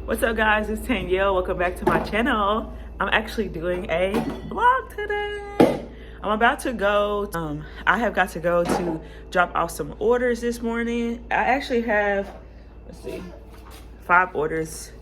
What's up, guys? It's Danielle. Welcome back to my channel. I'm actually doing a vlog today. I'm about to go, I have got to go to drop off some orders this morning. I actually have, let's see, 5 orders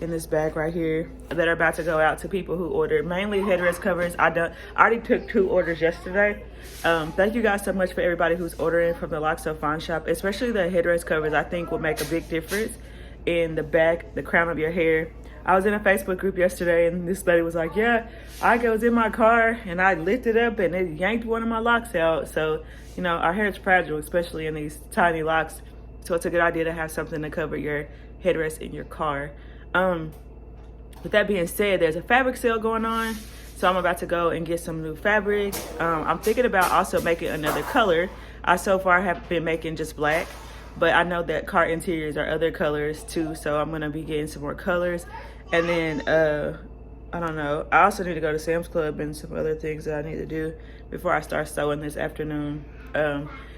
in this bag right here that are about to go out to people who ordered, mainly headrest covers. I already took 2 orders yesterday. Thank you guys so much for everybody who's ordering from the LocsSoFine shop, especially the headrest covers. I think will make a big difference in the back, the crown of your hair. I was in a Facebook group yesterday and this lady was like, yeah, I was in my car and I lifted up and it yanked one of my locks out. So, you know, our hair is fragile, especially in these tiny locks. So it's a good idea to have something to cover your headrest in your car. With that being said, there's a fabric sale going on. So I'm about to go and get some new fabric. I'm thinking about also making another color. I so far have been making just black, but I know that car interiors are other colors too. So I'm gonna be getting some more colors. And then, I don't know. I also need to go to Sam's Club and some other things that I need to do before I start sewing this afternoon.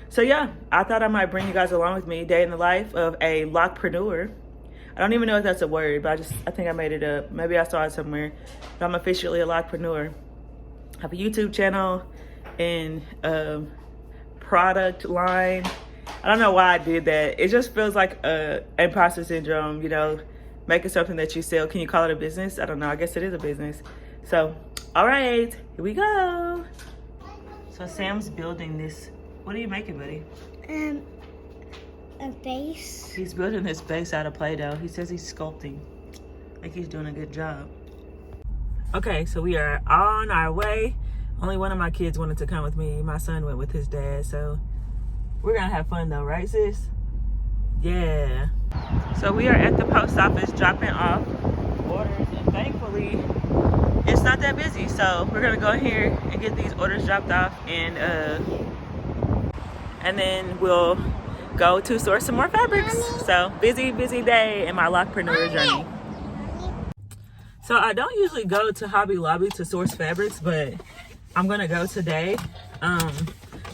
So yeah, I thought I might bring you guys along with me, day in the life of a Locpreneur. I don't even know if that's a word, but I think I made it up. Maybe I saw it somewhere. But I'm officially a Locpreneur. I have a YouTube channel and product line. I don't know why I did that. It just feels like imposter syndrome, you know, making something that you sell. Can you call it a business? I don't know. I guess it is a business. So, all right, here we go. So Sam's building this. What are you making, buddy? A base. He's building this base out of Play-Doh. He says he's sculpting. Like he's doing a good job. Okay, so we are on our way. Only one of my kids wanted to come with me. My son went with his dad, so we're gonna have fun though, right, sis? Yeah. So we are at the post office dropping off orders, and thankfully it's not that busy. So we're gonna go in here and get these orders dropped off, and then we'll go to source some more fabrics. So busy day in my Locpreneur journey. So I don't usually go to Hobby Lobby to source fabrics, but I'm gonna go today.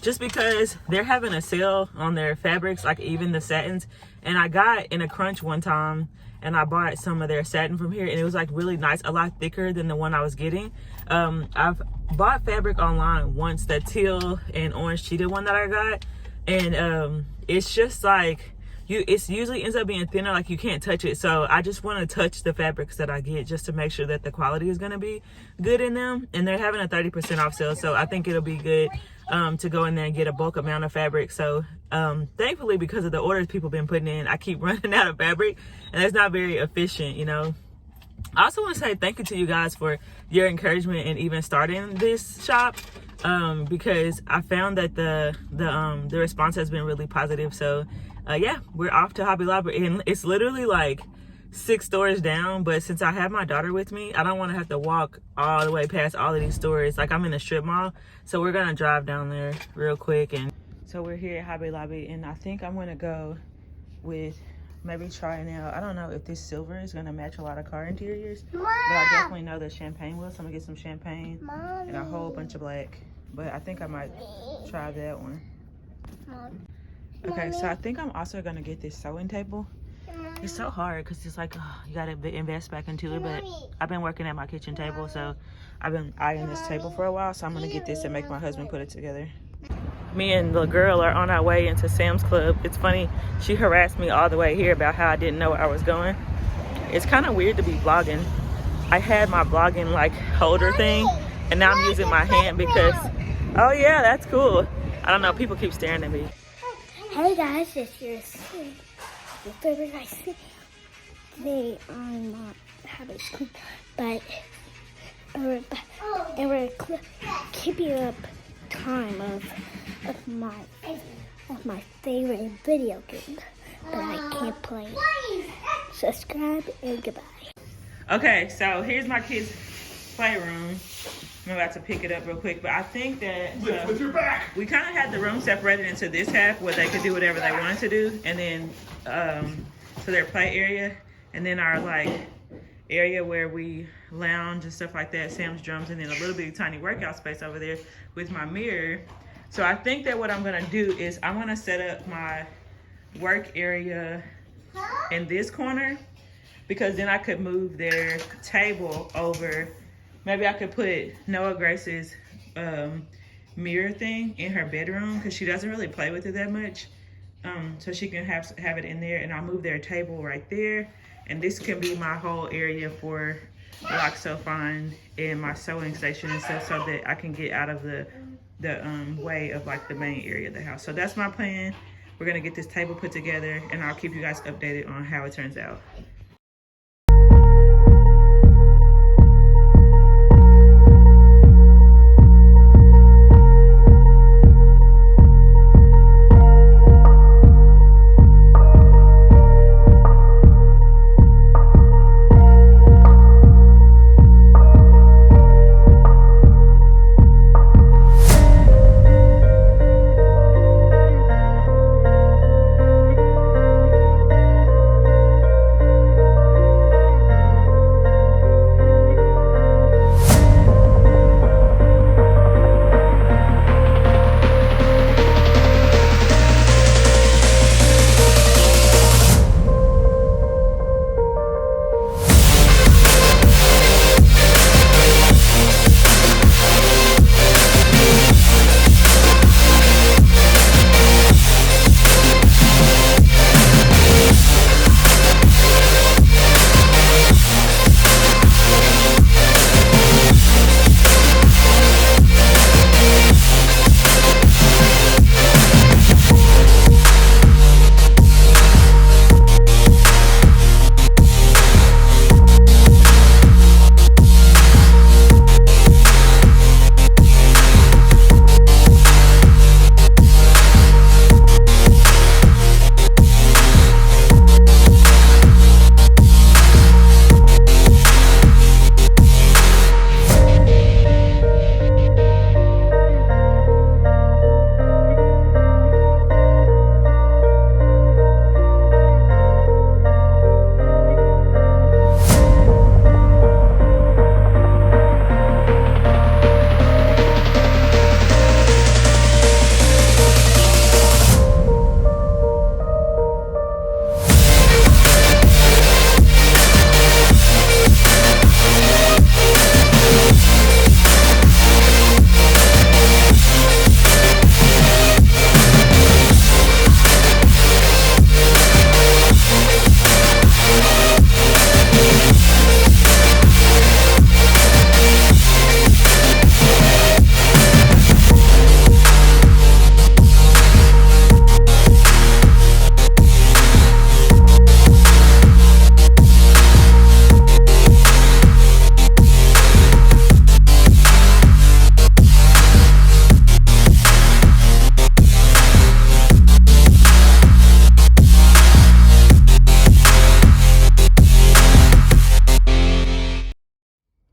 Just because they're having a sale on their fabrics, like even the satins. And I got in a crunch one time and I bought some of their satin from here and it was like really nice, a lot thicker than the one I was getting. I've bought fabric online once, that teal and orange cheetah one that I got. And it's just like, it usually ends up being thinner, like you can't touch it. So I just want to touch the fabrics that I get just to make sure that the quality is going to be good in them. And they're having a 30% off sale, so I think it'll be good to go in there and get a bulk amount of fabric. So thankfully, because of the orders people been putting in, I keep running out of fabric and that's not very efficient, you know. I also want to say thank you to you guys for your encouragement and even starting this shop, because I found that the response has been really positive. So yeah, we're off to Hobby Lobby and it's literally like 6 stores down, but since I have my daughter with me, I don't want to have to walk all the way past all of these stores. Like I'm in a strip mall, so we're gonna drive down there real quick. And so we're here at Hobby Lobby and I think I'm gonna go with maybe trying out, I don't know if this silver is gonna match a lot of car interiors, but I definitely know that champagne will. So I'm gonna get some champagne and a whole bunch of black, but I think I might try that one. Okay, so I think I'm also gonna get this sewing table. It's so hard because it's like, oh, you gotta invest back into it, but I've been working at my kitchen table, so I've been eyeing this table for a while, so I'm gonna get this and make my husband put it together. Me and the girl are on our way into Sam's Club. It's funny, she harassed me all the way here about how I didn't know where I was going. It's kind of weird to be vlogging. I had my vlogging like holder thing, and now I'm using my hand because, oh yeah, that's cool. I don't know, people keep staring at me. Hey guys, it's your favorite guys. Today I'm not having school, but we're keeping up time of my favorite video game, but I can't play it. Subscribe and goodbye. Okay, so here's my kids' playroom. I'm about to pick it up real quick, but I think that with your back. We kind of had the room separated into this half where they could do whatever they wanted to do, and then so their play area, and then our like area where we lounge and stuff like that, Sam's drums, and then a little bitty tiny workout space over there with my mirror. So I think that what I'm gonna do is I'm gonna set up my work area in this corner because then I could move their table over. Maybe I could put Noah Grace's mirror thing in her bedroom because she doesn't really play with it that much. So she can have it in there, and I'll move their table right there. And this can be my whole area for LocsSoFine and my sewing station and stuff, so that I can get out of the way of like the main area of the house. So that's my plan. We're gonna get this table put together, and I'll keep you guys updated on how it turns out.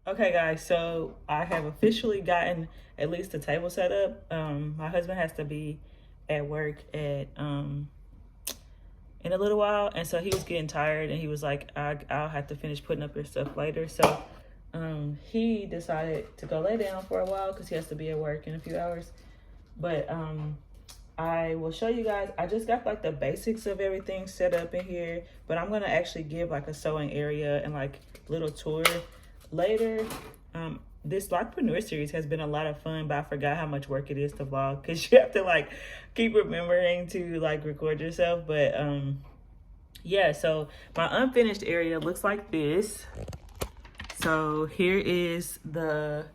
Okay guys, so I have officially gotten at least the table set up. My husband has to be at work at in a little while, and so he was getting tired, and he was like, I'll have to finish putting up your stuff later. So he decided to go lay down for a while because he has to be at work in a few hours. But I will show you guys. I just got like the basics of everything set up in here, but I'm gonna actually give like a sewing area and like little tour later. This Locpreneur series has been a lot of fun, but I forgot how much work it is to vlog because you have to like keep remembering to like record yourself. But yeah, so my unfinished area looks like this. So here is the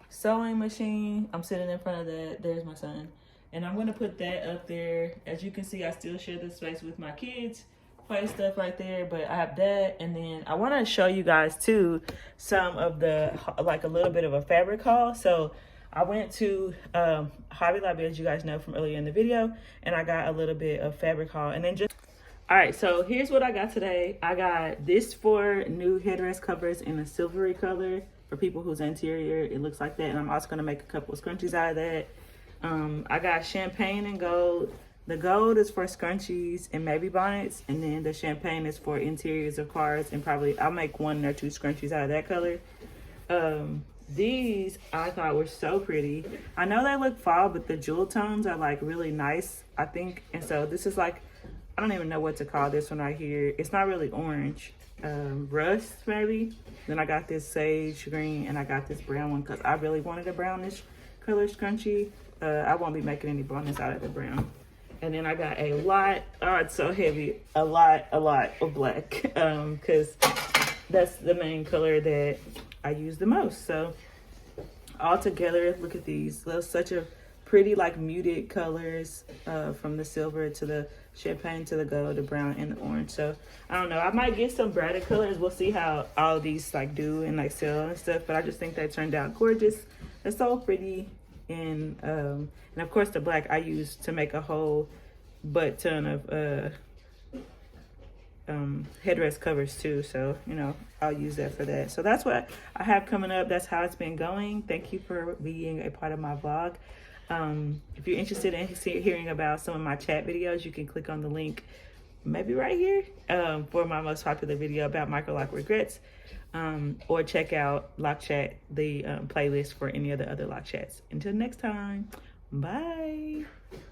sewing machine. I'm sitting in front of that. There's my son, and I'm gonna put that up there. As you can see, I still share this space with my kids. Play stuff right there, but I have that. And then I want to show you guys too some of the like a little bit of a fabric haul. So I went to Hobby Lobby, as you guys know from earlier in the video, and I got a little bit of fabric haul. And then just all right, so here's what I got today. I got this 4 new headrest covers in a silvery color for people whose interior it looks like that, and I'm also going to make a couple of scrunchies out of that. I got champagne and gold. The gold is for scrunchies and maybe bonnets, and then the champagne is for interiors of cars, and probably I'll make 1 or 2 scrunchies out of that color. These I thought were so pretty. I know they look fall, but the jewel tones are like really nice, I think. And so this is like I don't even know what to call this one right here. It's not really orange. Rust maybe. Then I got this sage green, and I got this brown one because I really wanted a brownish color scrunchie. I won't be making any bonus out of the brown. And then I got a lot, oh, it's so heavy, a lot of black, because that's the main color that I use the most. So all together, look at these. Those such a pretty like muted colors, from the silver to the champagne to the gold, the brown and the orange. So I don't know, I might get some brighter colors. We'll see how all of these like do and like sell and stuff, but I just think they turned out gorgeous. They're so pretty. And of course the black I use to make a whole butt ton of headrest covers too, so you know, I'll use that for that. So that's what I have coming up. That's how it's been going. Thank you for being a part of my vlog. If you're interested in hearing about some of my chat videos, you can click on the link maybe right here, for my most popular video about micro lock regrets, or check out Lock Chat, the playlist for any of the other Lock Chats. Until next time, bye.